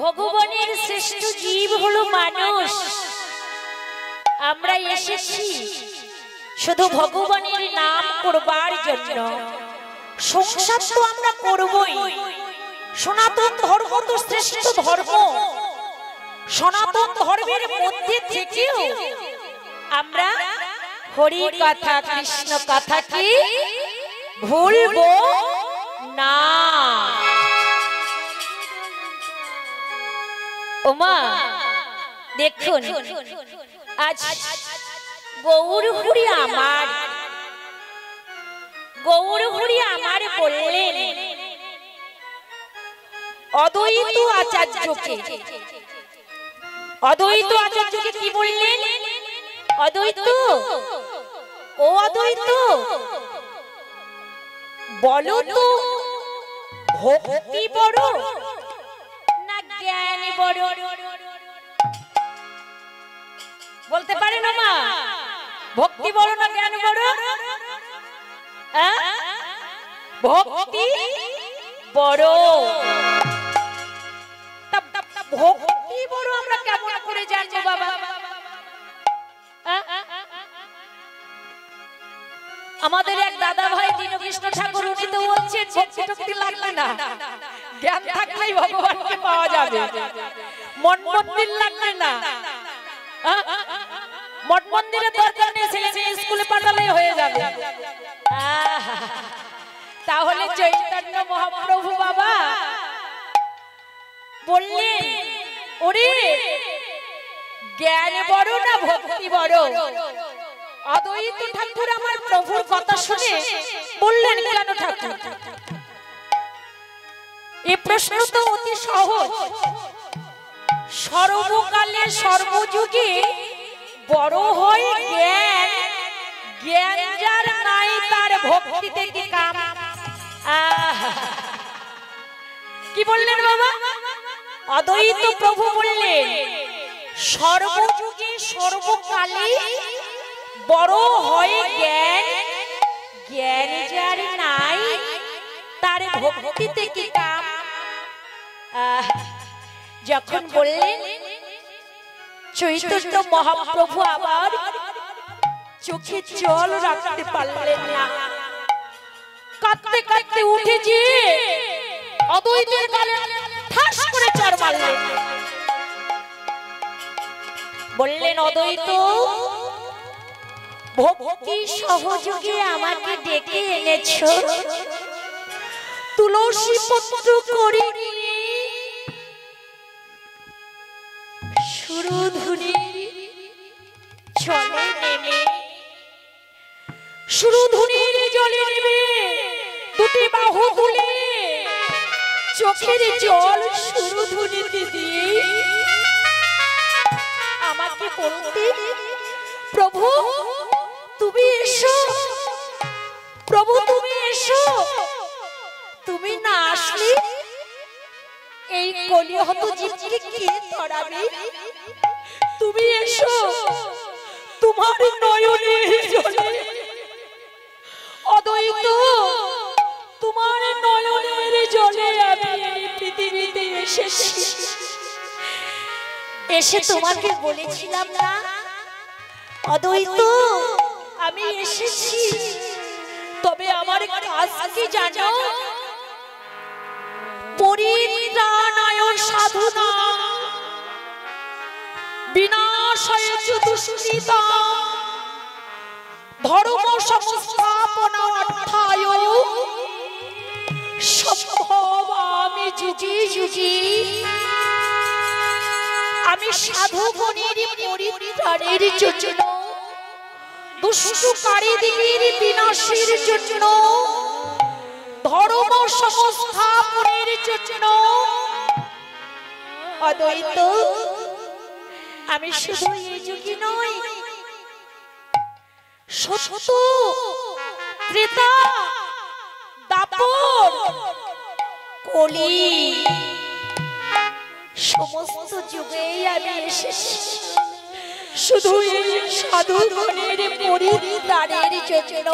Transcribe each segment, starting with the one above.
ভগবানের শ্রেষ্ঠ জীব হলো মানুষ। আমরা এসেছি শুধু ভগবানের নাম করবার জন্য। সংসার তো আমরা করবই, সনাতন ধর্ম তো শ্রেষ্ঠ ধর্ম। সনাতন ধর্মের মধ্যে থেকেও আমরা হরি কথা কৃষ্ণ কথা কি ভুলবো না। ওমা দেখুন, আজ গৌরহরি আমার, গৌরহরি আমার বললেন অদ্বৈত আচার্যকে, অদ্বৈত আচার্যকে কি বললেন? অদ্বৈত, ও অদ্বৈত বলো তো ভক্তি বড় না জ্ঞান বড়? বলতে পারে না মা, ভক্তি বড় না জ্ঞান বড়? ভক্তি বড়। ভক্তি বড় আমরা কেমন করে জানবো বাবা? আমাদের এক দাদা ভাই দীনকৃষ্ণ ঠাকুর, উনি তো বলছেন ভক্তি টক্তি লাগবে না, জ্ঞান থাকলেই ভগবানকে পাওয়া যাবে। মন মন্দির লাগবে না, মঠ মন্দিরের দরকার নেই, ছেলে মেয়ে স্কুলে পাঠালেই হয়ে যাবে। তাহলে চৈতন্য মহাপ্রভু বাবা বললেন ওরে জ্ঞান বড় না ভক্তি বড়? অদ্বৈত ঠাকুর আমার প্রভুর কথা শুনে বললেন কেন ঠাকুর? এই প্রশ্ন তো অতি সহজ। সর্বকালে সর্বযুগে বড় হয় জ্ঞান, জ্ঞান যার নাই তার ভক্তিতে কি কাম? কি বললেন বাবা? অদ্বৈত প্রভু বললেন সর্বযুগে সর্বকালে বড় হয় জ্ঞান, জ্ঞান যার নাই তার ভক্তিতে কি কাম? যখন বললেন চৈতন্য মহাপ্রভু আবার চোখে জল রাখতে পারলেন না, কাঁদতে কাঁদতে উঠে যে অদ্বৈতের গালে ঠাস করে চড় মারলেন। বললেন অদ্বৈত ভক্তি সহযোগে আমাকে ডেকে এনেছো, তুলসী পত্র করে সুরধুনি জলে নেমে, সুরধুনির জলে নেমে দুটি বাহু তুলে চোখের জল সুরধুনিতে দিয়ে আমাকে বলতে প্রভু তুমি এসো, প্রভু তুমি এসো, তুমি না আসলে এই কলিহত জীবকে কে ধরাবে? তুমি এসো, তোমার নয়নের জলে অদ্বৈত, তোমার নয়নের জলে আমি এই পৃথিবীতে এসেছি। এসে তোমাকে বলেছিলাম না অদ্বৈত আমি এসেছি, তবে আমার কাজ কি জানো? পরিত্রাণায় সাধুনা বিনাশায় দুষ্কৃতা ধর্ম সংস্থাপনার্থায় সম্ভবামি যুগে যুগে। আমি সাধুগণের পরিত্রাণের জন্য, দুষ্টকারীদের বিনাশের জন্য, ধর্ম সংস্থাপনের জন্য অদ্বৈত আমি শুধু এই যুগে নয়, সত্য ত্রেতা দাপর কলি সমস্ত যুগেই আমি এসেছি শুধু এই সাধুগণের পরিত্রাণের জন্য।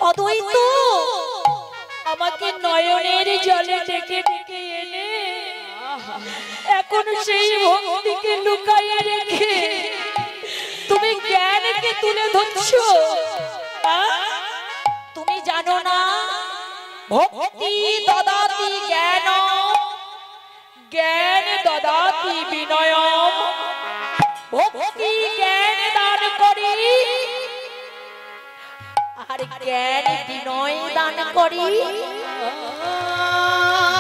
অদ্বৈত আমাকে নয়নের জলে ডেকে ডেকে এনে এখন সেই ভক্তিকে লুকাইয়ে রেখে তুমি জ্ঞানকে তুলে ধরছো। তুমি জানো না ভক্তি দদাতি জ্ঞান, জ্ঞান দদাতি বিনয়ম। ভক্তি জ্ঞান দান করি আর জ্ঞান বিনয় দান করি।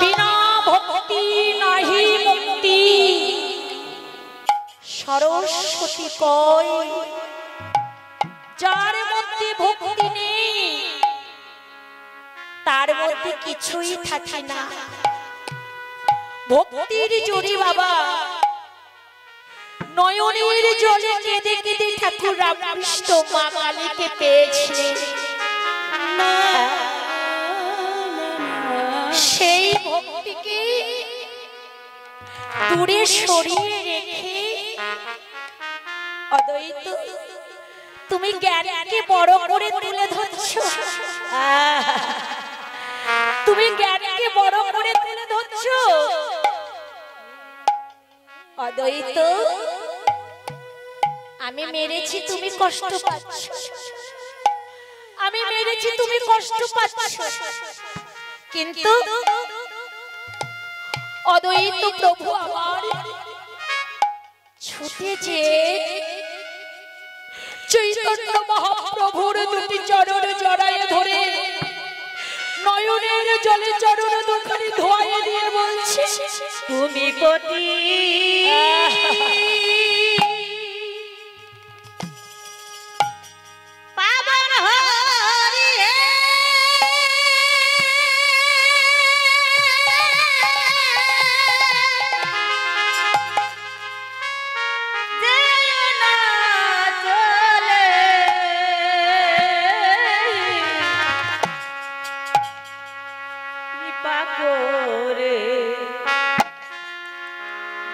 বিনা ভক্তি নাহি মুক্তি। সরস্বতী কয় যার মধ্যে ভক্তি নেই তার মধ্যে কিছুই থাকে না। ভক্তির জোরে বাবা নয়নের জলে কেঁদে কেঁদে ঠাকুর রামকৃষ্ণ মা কালীকে পেয়েছিলেন। সেই ভক্তিকে দূরে সরিয়ে রেখে অদ্বৈত তুমি জ্ঞানকে বড় করে তুলে ধরছো। তুমি জ্ঞানকে বড় করে তুলে ধরছো। অদ্বৈত আমি মেরেছি তুমি কষ্ট পাচ্ছ, আমি মেরেছি তুমি কষ্ট পাচ্ছ, কিন্তু অদ্বৈত প্রভু আমার ছুটে যে চৈতন্য মহাপ্রভুর দুটি চরণ জড়ায় ধরে নয়নের জলে চরণ দুখানি ধোয়াইয়ে দিয়ে বলছে তুমি পতি পাবন হরি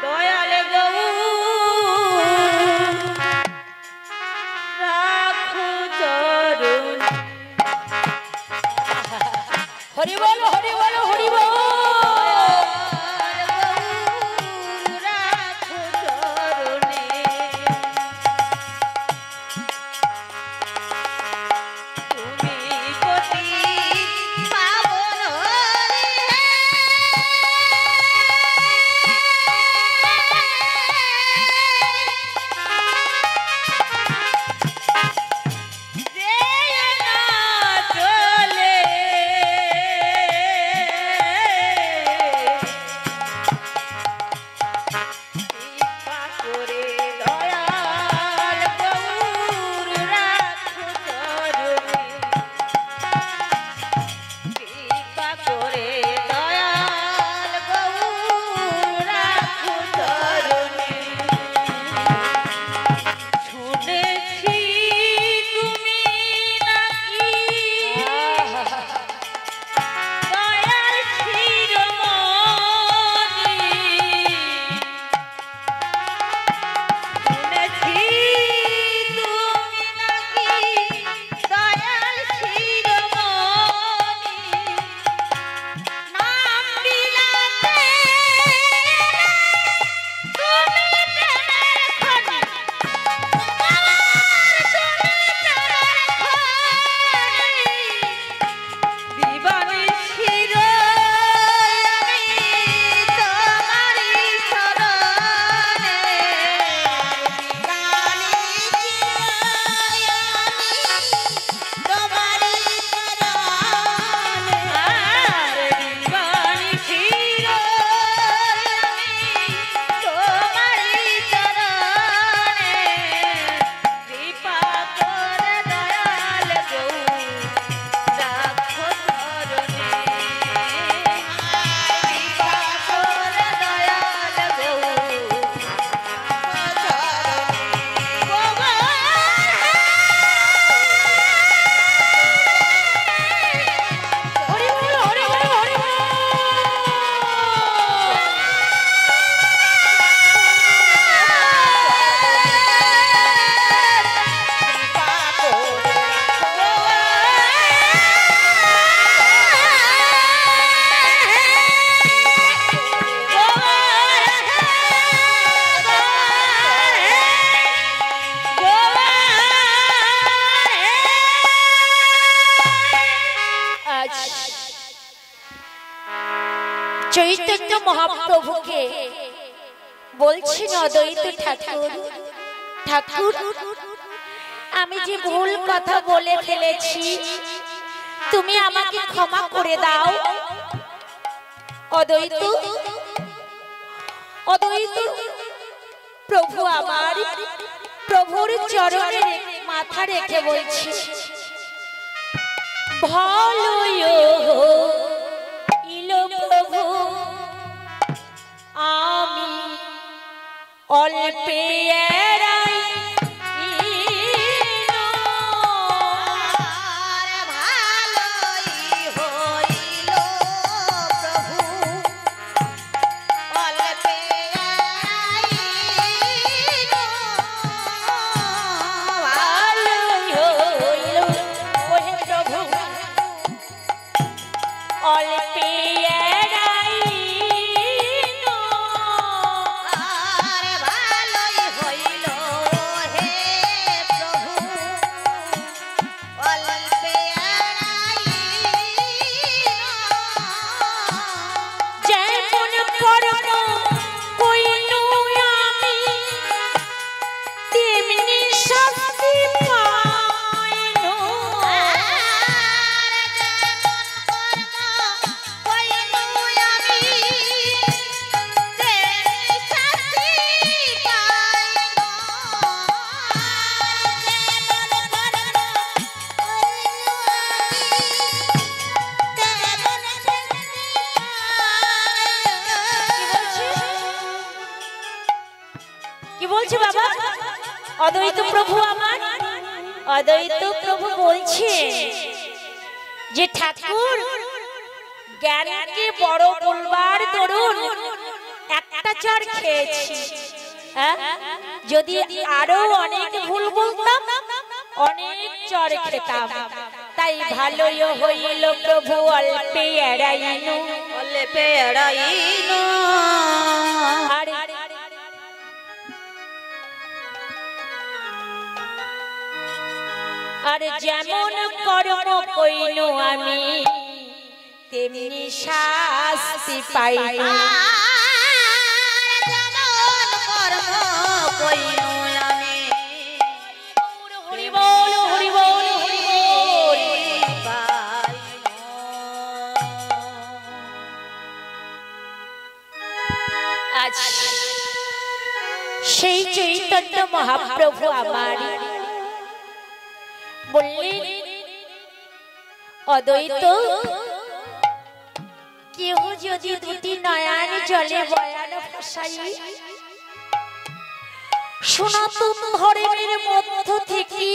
দয়া মহাপ্রভুকে বলছেন, অদ্বৈত ঠাকুর, ঠাকুর আমি যে ভুল কথা বলে ফেলেছি, তুমি আমাকে ক্ষমা করে দাও। অদ্বৈত, অদ্বৈত প্রভু আমার, প্রভুর চরণে মাথা রেখে বলছি, ভালো ইলো প্রভু, আমি অল্পে অদ্বৈত প্রভু আমার, অদ্বৈত প্রভু বলছে যে ঠাকুর জ্ঞানকে বড় বলবার দরুন একটা চর খেয়েছি, যদি আরো অনেক ভুল বলতাম অনেক চর খেতাম, তাই ভালোই হইল প্রভু অল্পে এড়াইনু, অল্পে এড়াইনু। আর যেমন কর্ম কইনু আমি তেমনি শাস্তি পাইনু, যেমন কর্ম কইনু আমি। হরি বল, হরি বল, হরি বল। আজ সেই চৈতন্য মহাপ্রভু আমার বললেন, অদ্বৈত কেহ যদি দুটি নয়ন জলে বয়ান ভাসাই সনাতন ধর্মের মধ্য থেকে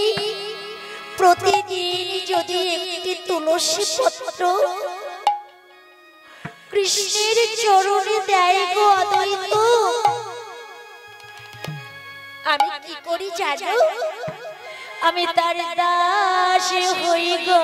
প্রতিদিন যদি একটি তুলসী পত্র কৃষ্ণের চরণে দেয় গো অদ্বৈত, আমি কি করি জানো? আমি তার দাস হই গো।